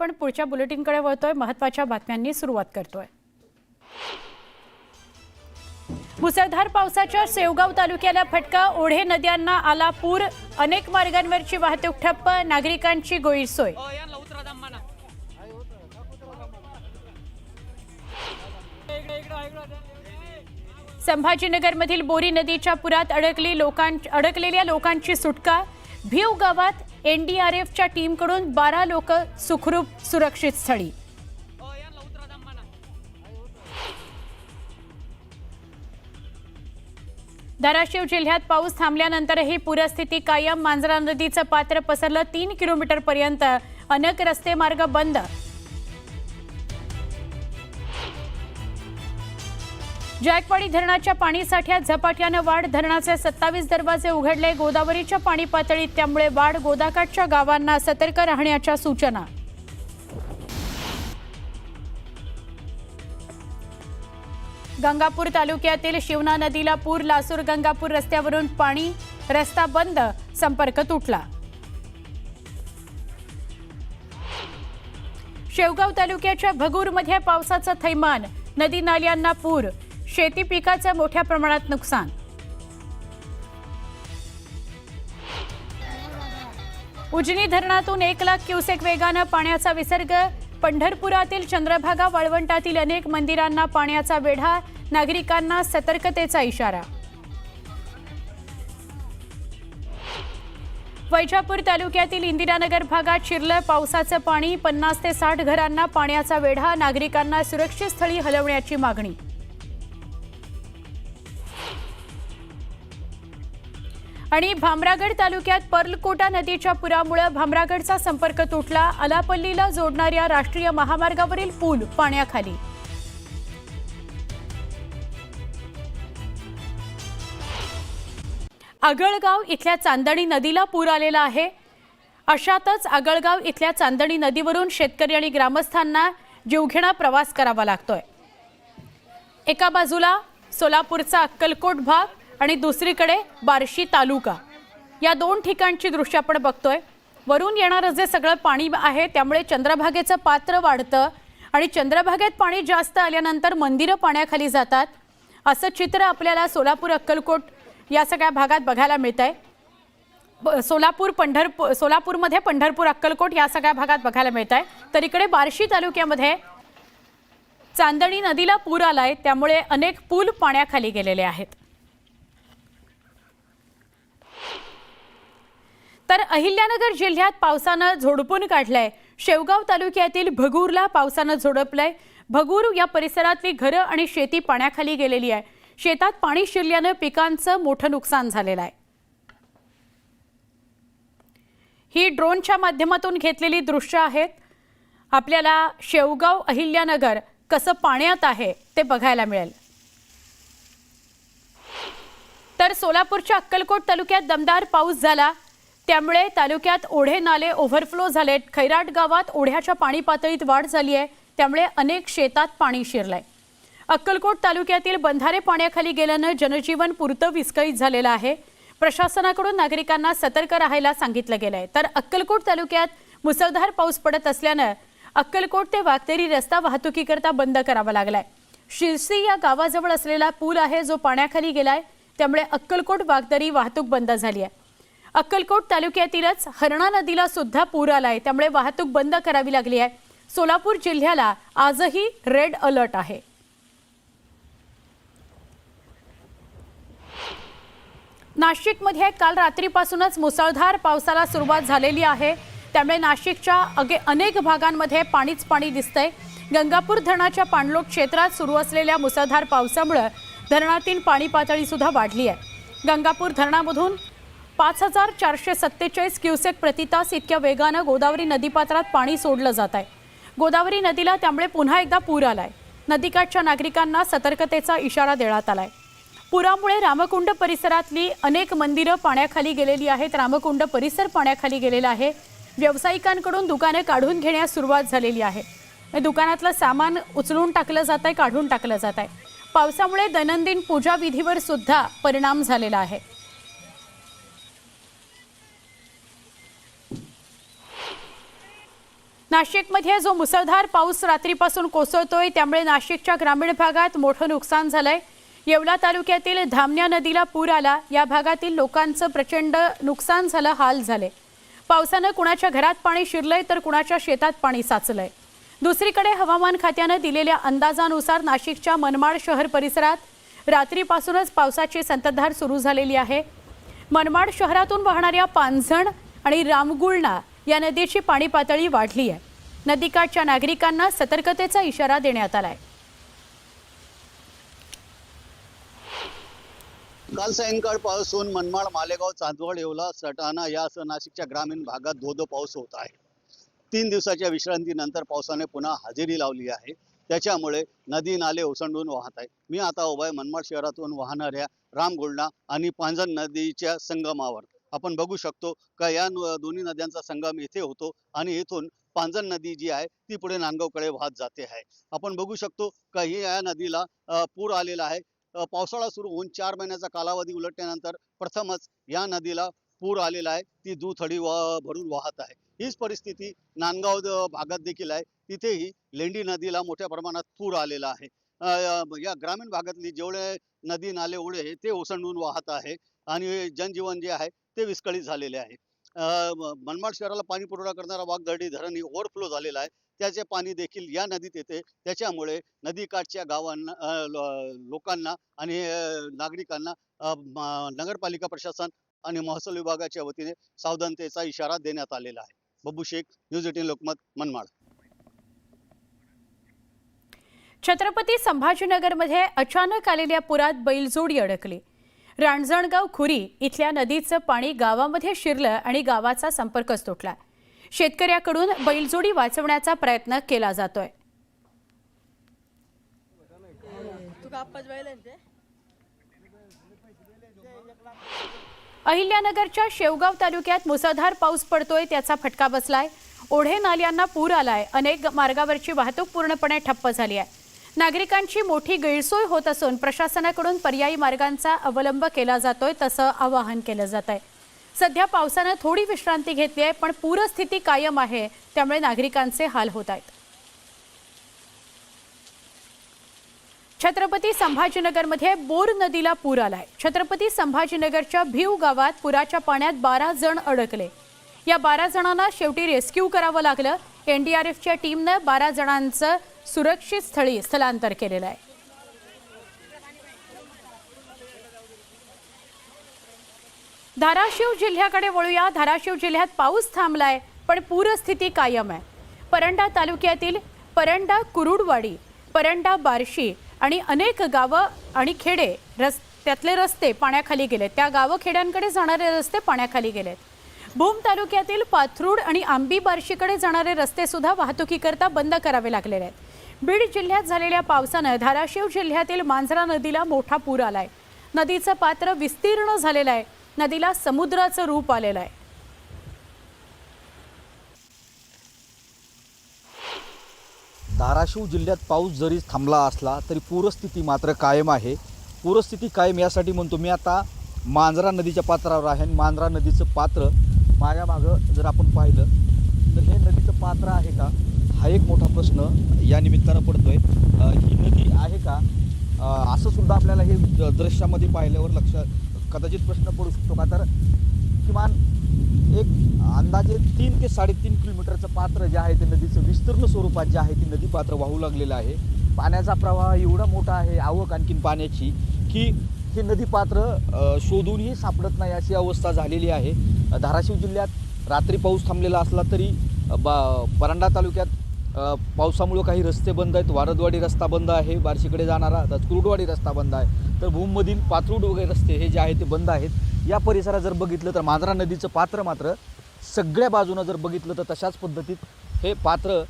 आपण पुढच्या बुलेटिनकडे वळतोय। महत्त्वाच्या बातम्यांनी सुरुवात करतोय। मुसळधार पावसाच्या शेवगाव तालुक्याला फटका, ओढे नद्यांना आला पूर, अनेक मार्गांवरची वाहतूक ठप्प, नागरिकांची गैरसोय। संभाजीनगरमधील बोरी नदीच्या पुरात अडकलेल्या लोकांची सुटका, भीव गावात एनडीआरएफच्या टीमकडून 12 लोक सुखरूप सुरक्षित स्थळी। धाराशिव जिल्ह्यात पाऊस थांबल्यानंतरही पूरस्थिती कायम, मांजरा नदीचं पात्र पसरलं 3 किलोमीटर पर्यंत, अनेक रस्ते मार्ग बंद। जायकवाडी धरणाच्या पाणीसाठ्यात झपाट्याने वाढ, धरणाचे 27 दरवाजे उघडले, गोदावरीच्या पाणी पातळीत त्यामुळे वाढ, गोदाकाठच्या गावांना सतर्क राहण्याच्या सूचना। गंगापूर तालुक्यातील शिवना नदीला पूर, लासूर गंगापूर रस्त्यावरून पाणी, रस्ता बंद, संपर्क तुटला। शेवगाव तालुक्याच्या भगूरमध्ये पावसाचं थैमान, नदी नाल्यांना पूर, शेती पिकाचं मोठ्या प्रमाणात नुकसान। उजनी धरणातून 1 लाख क्युसेक वेगानं पाण्याचा विसर्ग, पंढरपुरातील चंद्रभागा वाळवंटातील अनेक मंदिरांना पाण्याचा वेढा, नागरिकांना सतर्कतेचा इशारा। वैजापूर तालुक्यातील इंदिरानगर भागात शिरलं पावसाचं पाणी, 50 ते 60 घरांना पाण्याचा वेढा, नागरिकांना सुरक्षित स्थळी हलवण्याची मागणी। आणि भामरागड तालुक्यात पर्लकोटा नदीच्या पुरामुळे भामरागडचा संपर्क तुटला, आलापल्लीला जोडणाऱ्या राष्ट्रीय महामार्गावरील पूल पाण्याखाली। आगळगाव इथल्या चांदणी नदीला पूर आलेला आहे। अशातच आगळगाव इथल्या चांदणी नदीवरून शेतकरी आणि ग्रामस्थांना जीवघेणा प्रवास करावा लागतोय। एका बाजूला सोलापूरचा अक्कलकोट भाग आणि दुसरीकडे बार्शी तालुका, या 2 ठिकाणची दृश्य आपण बघतोय। वरून येणारं जे सगळं पाणी आहे त्यामुळे चंद्रभागेचं पात्र वाढतं आणि चंद्रभागेत पाणी जास्त आल्यानंतर मंदिरं पाण्याखाली जातात, असं चित्र आपल्याला सोलापूर अक्कलकोट या सगळ्या भागात बघायला मिळतंय। सोलापूरमध्ये पंढरपूर अक्कलकोट या सगळ्या भागात बघायला मिळतंय। तर इकडे बार्शी तालुक्यामध्ये चांदणी नदीला पूर आलाय, त्यामुळे अनेक पूल पाण्याखाली गेलेले आहेत। तर अहिल्यानगर जिल्ह्यात पावसानं झोडपून काढलंय। शेवगाव तालुक्यातील भगूरला पावसानं झोडपलंय। भगूर या परिसरातली घरं आणि शेती पाण्याखाली गेलेली आहे। शेतात पाणी शिरल्यानं पिकांचं मोठं नुकसान झालेलं आहे। ही ड्रोनच्या माध्यमातून घेतलेली दृश्य आहेत। आपल्याला शेवगाव अहिल्यानगर कसं पाण्यात आहे ते बघायला मिळेल। तर सोलापूरच्या अक्कलकोट तालुक्यात दमदार पाऊस झाला, त्यामुळे तालुक्यात ओढे नाले ओव्हरफ्लो झालेत। खैराट गावात ओढ्याच्या पाणी पातळीत वाढ झाली आहे, त्यामुळे अनेक शेतात पाणी शिरलंय। अक्कलकोट तालुक्यातील बंधारे पाण्याखाली गेल्यानं जनजीवन पुरतं विस्कळीत झालेलं आहे। प्रशासनाकडून नागरिकांना सतर्क राहायला सांगितलं गेलंय। तर अक्कलकोट तालुक्यात मुसळधार पाऊस पडत असल्यानं अक्कलकोट ते वाकतेरी रस्ता वाहतुकीकरता बंद करावा लागलाय। शिरसी या गावाजवळ असलेला पूल आहे जो पाण्याखाली गेलाय, त्यामुळे अक्कलकोट वाकतरी वाहतूक बंद झाली आहे। अक्कलकोट तालुक्यातीलच हरणा नदीला सुद्धा पूर आलाय, त्यामुळे वाहतूक बंद करावी लागली आहे। सोलापूर जिल्ह्याला आजही रेड अलर्ट आहे। नाशिकमध्ये काल रात्रीपासूनच मुसळधार पावसाला सुरुवात झालेली आहे, त्यामुळे नाशिकच्या अनेक भागांमध्ये पाणीच पाणी दिसतंय। गंगापूर धरणाच्या पाणलोट क्षेत्रात सुरू असलेल्या मुसळधार पावसामुळे धरणातील पाणी पातळी सुद्धा वाढली आहे। गंगापूर धरणामधून 5447 क्युसेक प्रतितास इतक्या वेगानं गोदावरी नदीपात्रात पाणी सोडलं जात आहे। गोदावरी नदीला त्यामुळे पुन्हा एकदा पूर आलाय। नदीकाठच्या नागरिकांना सतर्कतेचा इशारा देण्यात आलाय। पुरामुळे रामकुंड परिसरातली अनेक मंदिरं पाण्याखाली गेलेली आहेत। रामकुंड परिसर पाण्याखाली गेलेला आहे। व्यावसायिकांकडून दुकाने काढून घेण्यास सुरुवात झालेली आहे। दुकानातलं सामान उचलून टाकलं जात आहे, काढून टाकलं जात आहे। पावसामुळे दैनंदिन पूजा विधीवर सुद्धा परिणाम झालेला आहे। नाशिकमध्ये जो मुसळधार पाऊस रात्रीपासून कोसळतोय त्यामुळे नाशिकच्या ग्रामीण भागात मोठं नुकसान झालंय। येवला तालुक्यातील धामण्या नदीला पूर आला। या भागातील लोकांचं प्रचंड नुकसान झालं, हाल झाले। पावसानं कुणाच्या घरात पाणी शिरलंय तर कुणाच्या शेतात पाणी साचलंय। दुसरीकडे हवामान खात्यानं दिलेल्या अंदाजानुसार नाशिकच्या मनमाड शहर परिसरात रात्रीपासूनच पावसाची संततधार सुरू झालेली आहे। मनमाड शहरातून वाहणाऱ्या पांझण आणि रामगुळणा या नदीची पाणी पातळी वाढली आहे। नदीकाठच्या नागरिकांना सतर्कतेचा इशारा देण्यात आलाय। काल सायंकाळपासून मनमाड, मालेगाव, चांदवड, येवला, सटाणा यासह नाशिकच्या ग्रामीण भागात धो-धो पाऊस होत आहे। 3 दिवसाच्या विश्रांतीनंतर पावसाने पुन्हा हजेरी लावली आहे। त्याच्यामुळे नदी नाले ओसंडून वाहत आहे। मी आता उभा आहे मनमाड शहरातून वाहणाऱ्या रामगुळणा आणि पांझण नदीच्या संगमावर। आपण बघू शकतो का या दोन्ही नद्यांचा संगम इथे होतो आणि इथून पांझण नदी जी आहे ती पुढे नांदगावकडे वाहत जाते आहे। आपण बघू शकतो का या नदीला पूर आलेला आहे। पावसाळा सुरू होऊन 4 महिन्याचा कालावधी उलटल्यानंतर प्रथमच या नदीला पूर आलेला आहे। ती दुथडी भरून वाहत आहे। हीच परिस्थिती नांदगाव भागात देखील आहे। तिथेही लेंडी नदीला मोठ्या प्रमाणात पूर आलेला आहे। या ग्रामीण भागातली जेवढे नदी नाले ओढे ते ओसंडून वाहत आहे आणि जनजीवन जे आहे ते विस्कळीत झालेले आहे। मनमाड शहराला पाणी पुरवठा करणारा वाघदर्डी धरण ओव्हरफ्लो झालेला आहे। त्याचे पाणी देखील या नदीत येते। त्याच्यामुळे नदीकाठच्या गावांना, लोकांना आणि नागरिकांना नगरपालिका प्रशासन आणि महसूल विभागाच्या वतीने सावधानतेचा इशारा देण्यात आलेला आहे। बब्बू शेख, न्यूज 18 लोकमत, मनमाड। छत्रपती संभाजीनगरमध्ये अचानक आलेल्या पुरात बैलजोडी अडकली। रांजणगाव खुरी इथल्या नदीचं पाणी गावामध्ये शिरलं आणि गावाचा संपर्कच तुटला। शेतकऱ्याकडून बैलजोडी वाचवण्याचा प्रयत्न केला जातोय। अहिल्यानगरच्या शेवगाव तालुक्यात मुसळधार पाऊस पडतोय, त्याचा फटका बसलाय। ओढे नाल्यांना पूर आलाय। अनेक मार्गावरची वाहतूक पूर्णपणे ठप्प झाली आहे। नागरिकांची मोठी गैरसोय होत असून प्रशासनाकडून पर्यायी मार्गांचा अवलंब केला जातोय, तसं आवाहन केलं जात आहे। सध्या पावसानं थोडी विश्रांती घेतली आहे, पण पूरस्थिती कायम आहे, त्यामुळे नागरिकांचे हाल होत आहेत। छत्रपती संभाजीनगरमध्ये बोर नदीला पूर आलाय। छत्रपती संभाजीनगरच्या भीव गावात पुराच्या पाण्यात 12 जण अडकले। या 12 जणांना शेवटी रेस्क्यू करावं लागलं। एनडीआरएफच्या टीमने 12 जणांचं सुरक्षित स्थळी स्थलांतर केलेलं आहे। धाराशिव जिल्ह्याकडे वळूया। धाराशिव जिल्ह्यात पाऊस थांबलाय, पण पूरस्थिती कायम आहे। परंडा तालुक्यातील परंडा कुरुडवाडी, परंडा बार्शी आणि अनेक गावं आणि खेडे त्यातले रस्ते पाण्याखाली गेलेत। त्या गावं खेड्यांकडे जाणारे रस्ते पाण्याखाली गेलेत। भूम तालुक्यातील पाथरूड आणि आंबी बार्शीकडे जाणारे रस्ते सुद्धा वाहतुकीकरता बंद करावे लागलेले आहेत। बीड जिल्ह्यात झालेल्या पावसानं धाराशिव जिल्ह्यातील मांजरा नदीला मोठा पूर आलाय। नदीचं पात्र विस्तीर्ण झालेलं आहे। नदीला समुद्राचं रूप आलेलं आहे। धाराशिव जिल्ह्यात पाऊस जरी थांबला असला तरी पूरस्थिती मात्र कायम आहे। पूरस्थिती कायम यासाठी म्हणतो मी आता मांजरा नदीच्या पात्रावर आहे। मांजरा नदीचं पात्र माझ्या मागं जर आपण पाहिलं तर हे नदीचं पात्र आहे का, हा एक मोठा प्रश्न या निमित्तानं पडतोय। ही नदी आहे का असं सुद्धा आपल्याला हे दृश्यामध्ये पाहिल्यावर कदाचित प्रश्न पडू शकतो का। तर किमान एक अंदाजे 3 ते 3.5 किलोमीटरचं पात्र जे आहे ते नदीचं विस्तीर्ण स्वरूपात जे आहे ती नदी पात्र वाहू लागलेलं आहे। पाण्याचा प्रवाह एवढा मोठा आहे, आवक आणखीन पाण्याची, की हे नदी पात्र शोधूनही सापडत नाही अशी अवस्था झालेली आहे। धाराशिव जिल्ह्यात रात्री पाऊस थांबलेला असला तरी परंडा तालुक्यात पावसामुळे काही रस्ते बंद आहेत। वारदवाडी रस्ता बंद आहे, बार्शीकडे जाणारा, कुरुडवाडी रस्ता बंद आहे। तर भूममधील पाथरूड वगैरे रस्ते हे जे आहे ते बंद आहेत। या परिसरात जर बघितलं तर मांजरा नदीचं पात्र मात्र सगळ्या बाजूनं जर बघितलं तर तशाच पद्धतीत हे पात्र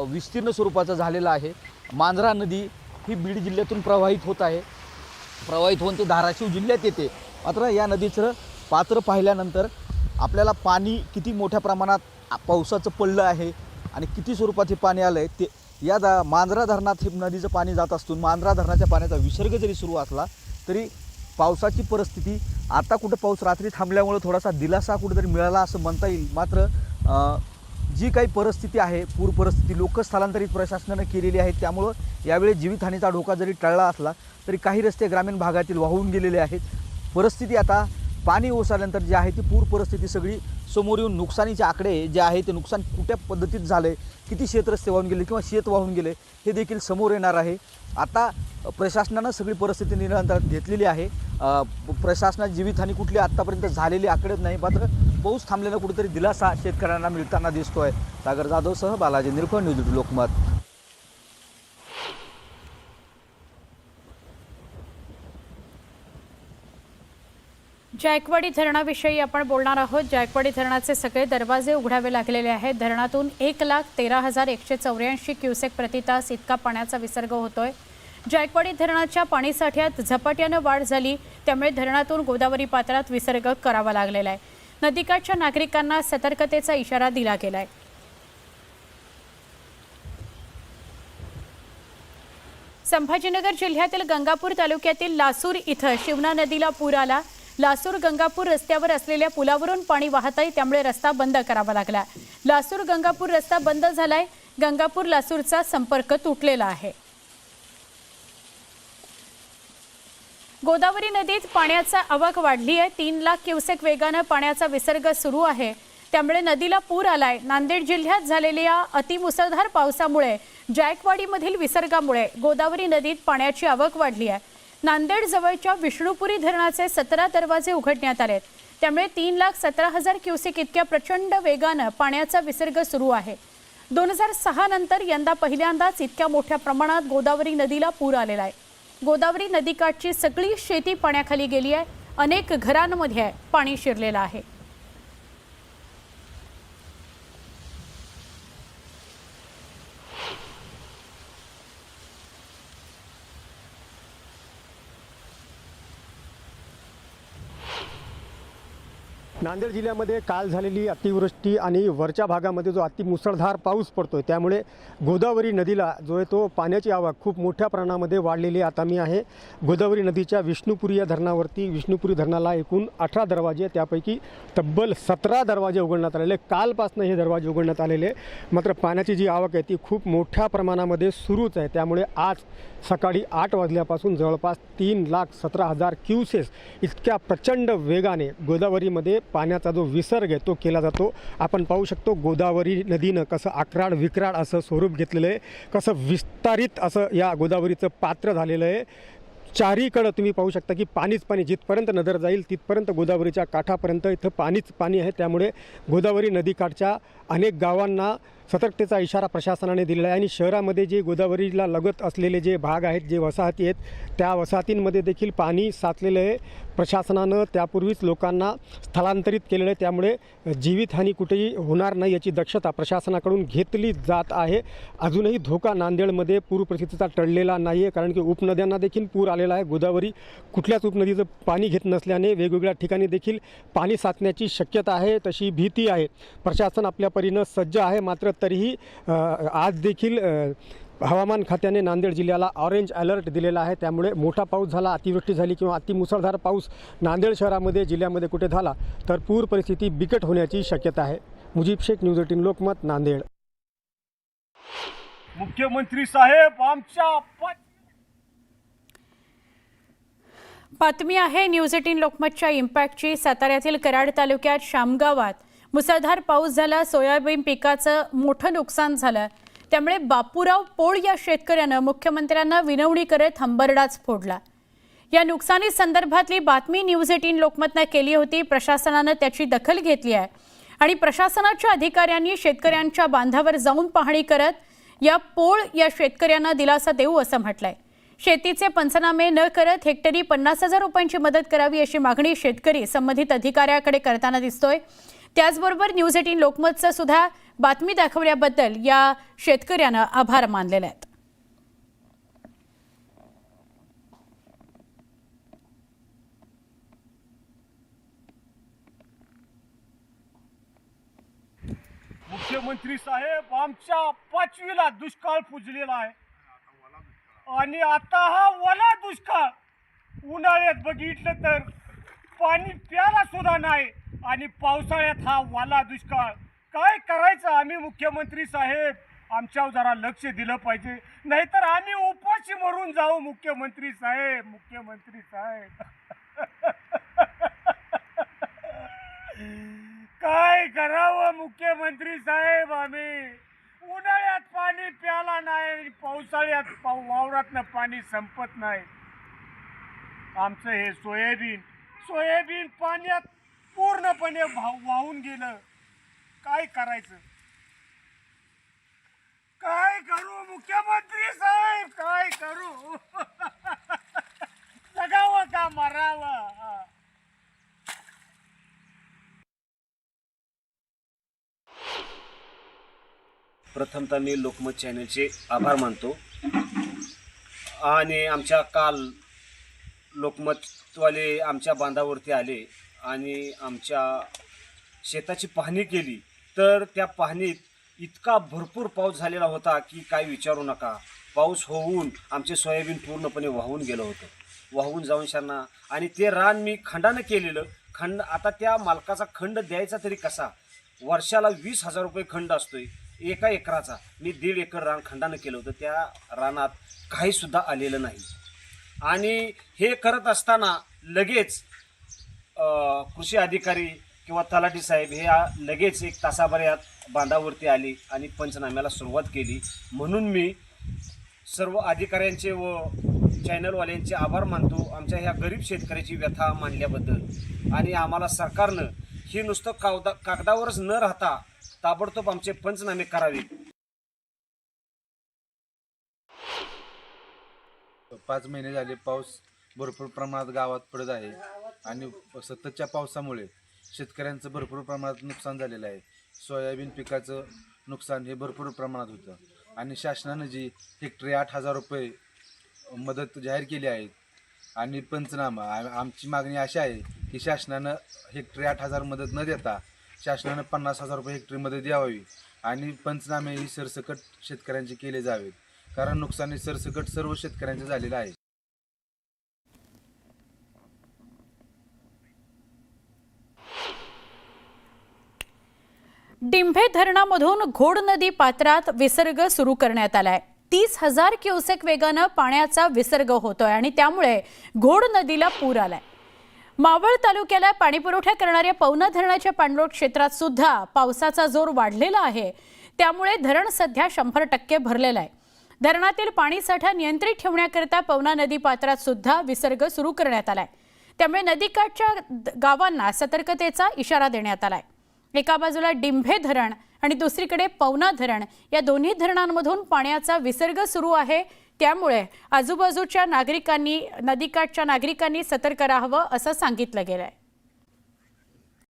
विस्तीर्ण स्वरूपाचं झालेलं आहे। मांजरा नदी ही बीड जिल्ह्यातून प्रवाहित होत आहे। प्रवाहित होऊन ते धाराशिव जिल्ह्यात येते। मात्र या नदीचं पात्र पाहिल्यानंतर आपल्याला पाणी किती मोठ्या प्रमाणात पावसाचं पडलं आहे आणि किती स्वरूपात हे पाणी आलं आहे ते या मांजरा धरणात हे नदीचं पाणी जात असून मांजरा धरणाच्या पाण्याचा विसर्ग जरी सुरू असला तरी पावसाची परिस्थिती आता कुठं पाऊस रात्री थांबल्यामुळे थोडासा दिलासा कुठेतरी मिळाला असं म्हणता येईल। मात्र जी काही परिस्थिती आहे, पूर परिस्थिती लोकस्थलांतरित प्रशासनानं केलेली आहे, त्यामुळं यावेळी जीवितहानीचा धोका जरी टळला असला तरी काही रस्ते ग्रामीण भागातील वाहून गेलेले आहेत. परिस्थिती आता पाणी ओसरल्यानंतर जी आहे ती पूर परिस्थिती सगळी समोर येऊन नुकसानीचे आकडे जे आहे ते नुकसान कुठ्या पद्धतीत झाले, किती शेतरस्ते वाहून गेले किंवा शेत वाहून गेले हे देखील समोर येणार आहे. आता प्रशासनानं सगळी परिस्थिती नियंत्रणात घेतलेली आहे. प्रशासनात जीवितहानी कुठली आत्तापर्यंत झालेली आकडेच नाही, मात्र पाऊस थांबलेला कुठेतरी दिलासा शेतकऱ्यांना मिळताना दिसतोय. सागर जाधवसह बालाजी निरखड, न्यूज 18 लोकमत. जायकवाडी धरणाविषयी आपण बोलणार आहोत. जायकवाडी धरणाचे सगळे दरवाजे उघडावे लागलेले आहेत. धरणातून 1,13,184 क्युसेक प्रतितास इतका पाण्याचा विसर्ग होतोय. जायकवाडी धरणाच्या पाणीसाठ्यात झपाट्यानं वाढ झाली, त्यामुळे धरणातून गोदावरी पात्रात विसर्ग करावा लागलेला आहे. नदीकाठच्या नागरिकांना सतर्कतेचा इशारा दिला गेलाय. संभाजीनगर जिल्ह्यातील गंगापूर तालुक्यातील लासूर इथं शिवना नदीला पूर आला. लासूर गंगापूर रस्त्यावर असलेल्या पुलावरून पाणी वाहत आहे, त्यामुळे रस्ता बंद करावा लागला. लासूर गंगापूर रस्ता बंद झालाय. गंगापूर लासूरचा संपर्क तुटलेला आहे. गोदावरी नदीत पाण्याचा आवक वाढली आहे. 3 लाख क्युसेक वेगानं पाण्याचा विसर्ग सुरू आहे, त्यामुळे नदीला पूर आलाय. नांदेड जिल्ह्यात झालेल्या अतिमुसळधार पावसामुळे जायकवाडीमधील विसर्गामुळे गोदावरी नदीत पाण्याची आवक वाढली आहे. नांदेड जवळच्या विष्णुपुरी धरणाचे 17 दरवाजे उघडण्यात आलेत, त्यामुळे 3,17,000 क्युसेक इतक्या प्रचंड वेगानं पाण्याचा विसर्ग सुरू आहे. 2006 नंतर यंदा पहिल्यांदाच इतक्या मोठ्या प्रमाणात गोदावरी नदीला पूर आलेला आहे. गोदावरी नदीकाठची सगळी शेती पाण्याखाली गेली आहे. अनेक घरांमध्ये पाणी शिरलेलं आहे. नांदेड जिल्ह्यामध्ये काल झालेली अतिवृष्टी आणि वरच्या भागामध्ये जो अतिमुसळधार पाऊस पडतोय, त्यामुळे गोदावरी नदीला जो आहे तो पाण्याची आवक खूप मोठ्या प्रमाणामध्ये वाढलेली. आता मी आहे गोदावरी नदीच्या विष्णुपुरी या धरणावरती. विष्णुपुरी धरणाला एकूण 18 दरवाजे, त्यापैकी तब्बल 17 दरवाजे उघडण्यात आलेले. कालपासून हे दरवाजे उघडण्यात आलेले. मात्र पाण्याची जी आवक आहे ती खूप मोठ्या प्रमाणामध्ये सुरूच आहे. त्यामुळे आज सकाळी 8 वाजल्यापासून जवळपास 3,17,000 क्युसेस इतक्या प्रचंड वेगाने गोदावरीमध्ये पाण्याचा जो विसर्ग आहे तो केला जातो. आपण पाहू शकतो गोदावरी नदीनं कसं आकराड विक्राड असं स्वरूप घेतलेलं आहे, कसं विस्तारित असं या गोदावरीचं पात्र झालेलं आहे. चारीकडं तुम्ही पाहू शकता की पाणीच पाणी. जिथपर्यंत नजर जाईल तिथपर्यंत गोदावरीच्या काठापर्यंत इथं पाणीच पाणी आहे. त्यामुळे गोदावरी नदीकाठच्या अनेक गावांना सतर्कतेचा इशारा प्रशासनाने दिलेला आहे. आणि शहरामध्ये जे गोदावरीला लगत असलेले जे भाग आहेत, जे वसाहती आहेत, त्या वसाहतींमध्ये देखील पाणी साचलेलं आहे. प्रशासनानं त्यापूर्वीच लोकांना स्थलांतरित केलेलं आहे. त्यामुळे जीवितहानी कुठेही होणार नाही याची दक्षता प्रशासनाकडून घेतली जात आहे. अजूनही धोका नांदेडमध्ये पूर परिस्थितीचा टळलेला नाही आहे, कारण की उपनद्यांना देखील पूर आलेला आहे. गोदावरी कुठल्याच उपनदीचं पाणी घेत नसल्याने वेगवेगळ्या ठिकाणी देखील पाणी साचण्याची शक्यता आहे, तशी भीती आहे. प्रशासन आपल्या परीनं सज्ज आहे. मात्र तरीही आज देखील हवामान खात्याने नांदेड जिल्ह्याला ऑरेंज अलर्ट दिलेला आहे. त्यामुळे मोठा पाऊस झाला, अतिवृष्टी झाली किंवा अतिमुसळधार पाऊस नांदेड शहरामध्ये जिल्ह्यामध्ये कुठे झाला तर पूर परिस्थिती बिकट होण्याची शक्यता आहे. मुजीब शेख, न्यूज 18 लोकमत, नांदेड. मुख्यमंत्री साहेब आमच्या बातमी आहे न्यूज 18 लोकमतच्या इम्पॅक्टची. साताऱ्यातील कराड तालुक्यात शामगावात मुसळधार पाऊस झाला. सोयाबीन पिकाचं मोठं नुकसान झालं, त्यामुळे बापूराव पोळ या शेतकऱ्यानं मुख्यमंत्र्यांना विनवणी करत हंबरडाच फोडला. या नुकसानी संदर्भातली बातमी न्यूज 18 लोकमतनं केली होती. प्रशासनानं त्याची दखल घेतली आहे आणि प्रशासनाच्या अधिकाऱ्यांनी शेतकऱ्यांच्या बांधावर जाऊन पाहणी करत या पोळ या शेतकऱ्यांना दिलासा देऊ असं म्हटलंय. शेतीचे पंचनामे न करत हेक्टरी 50,000 रुपयांची मदत करावी अशी मागणी शेतकरी संबंधित अधिकाऱ्याकडे करताना दिसतोय. त्याचबरोबर न्यूज 18 लोकमतचं सुद्धा बातमी दाखवल्याबद्दल या शेतकऱ्यानं आभार मानलेले आहेत. मुख्यमंत्री साहेब आमच्या 5वीला दुष्काळ पुजलेला आहे आणि आता हा ओला दुष्काळ. उन्हाळ्यात बघितलं तर पाणी प्यायला सुद्धा नाही आणि पावसाळ्यात हा वाला दुष्काळ. काय करायचं आम्ही मुख्यमंत्री साहेब, आमच्यावर जरा लक्ष दिलं पाहिजे, नाहीतर आम्ही उपाशी मरून जाऊ मुख्यमंत्री साहेब, मुख्यमंत्री साहेब. काय करावं मुख्यमंत्री साहेब, आम्ही उन्हाळ्यात पाणी प्याला नाही, पावसाळ्यात वावरातनं पाणी संपत नाही. आमचं हे सोयाबीन पाण्यात पूर्णपणे वाहून गेलं. काय करायचं, काय करू मुख्यमंत्री साहेब, काय करू? जगावं का मरावं? प्रथमतः मी लोकमत चॅनलचे आभार मानतो. आणि आमच्या काल लोकमतवाले आमच्या बांधावरती आले आणि आमच्या शेताची पाहणी केली. तर त्या पाहणीत इतका भरपूर पाऊस झालेला होता की काय विचारू नका. पाऊस होऊन आमचे सोयाबीन पूर्णपणे वाहून गेलं होतं, वाहून जाऊन शांना. आणि ते रान मी खंडानं केलेलं खंड, आता त्या मालकाचा खंड द्यायचा तरी कसा? वर्षाला 20,000 रुपये खंड असतोय एका एकराचा. मी 1.5 एकर रान खंडानं केलं होतं, त्या रानात काहीसुद्धा आलेलं नाही. आणि हे करत असताना लगेच कृषी अधिकारी किंवा तलाठी साहेब हे लगेच 1 तासाभरात बांधावरती आली आणि पंचनाम्याला सुरुवात केली. म्हणून मी सर्व अधिकाऱ्यांचे व चॅनलवाल्यांचे आभार मानतो आमच्या ह्या गरीब शेतकऱ्याची व्यथा मांडल्याबद्दल. आणि आम्हाला सरकारनं ही नुसतं कागदावरच न राहता ताबडतोब आमचे पंचनामे करावे. 5 महिने झाले पाऊस भरपूर प्रमाणात गावात पडत आहे आणि सततच्या पावसामुळे शेतकऱ्यांचं भरपूर प्रमाणात नुकसान झालेलं आहे. सोयाबीन पिकाचं नुकसान हे भरपूर प्रमाणात होतं आणि शासनानं जी हेक्टरी 8,000 रुपये मदत जाहीर केली आहे आणि पंचनामा, आमची मागणी अशी आहे की शासनानं हेक्टरी 8,000 मदत न देता शासनानं 50,000 रुपये हेक्टरी मदत द्यावी आणि पंचनामे ही सरसकट शेतकऱ्यांचे केले जावेत, कारण नुकसान हे सरसकट सर्व शेतकऱ्यांचे झालेलं आहे. डिंभे धरणामधून घोड नदी पात्रात विसर्ग सुरू करण्यात आलाय. 30,000 क्युसेक वेगानं पाण्याचा विसर्ग होतोय आणि त्यामुळे घोड नदीला पूर आलाय. मावळ तालुक्याला पाणीपुरवठा करणाऱ्या पवना धरणाच्या पाणलोट क्षेत्रात सुद्धा पावसाचा जोर वाढलेला आहे. त्यामुळे धरण सध्या 100% भरलेलं आहे. धरणातील पाणीसाठा नियंत्रित ठेवण्याकरता पवना नदी पात्रात सुद्धा विसर्ग सुरू करण्यात आलाय. त्यामुळे नदीकाठच्या गावांना सतर्कतेचा इशारा देण्यात आलाय. एका बाजूला डिंभे धरण आणि दुसरीकडे पवना धरण या दोन्ही धरणांमधून पाण्याचा विसर्ग सुरू आहे. त्यामुळे आजूबाजूच्या नागरिकांनी, नदीकाठच्या नागरिकांनी सतर्क राहावं असं सांगितलं गेलंय.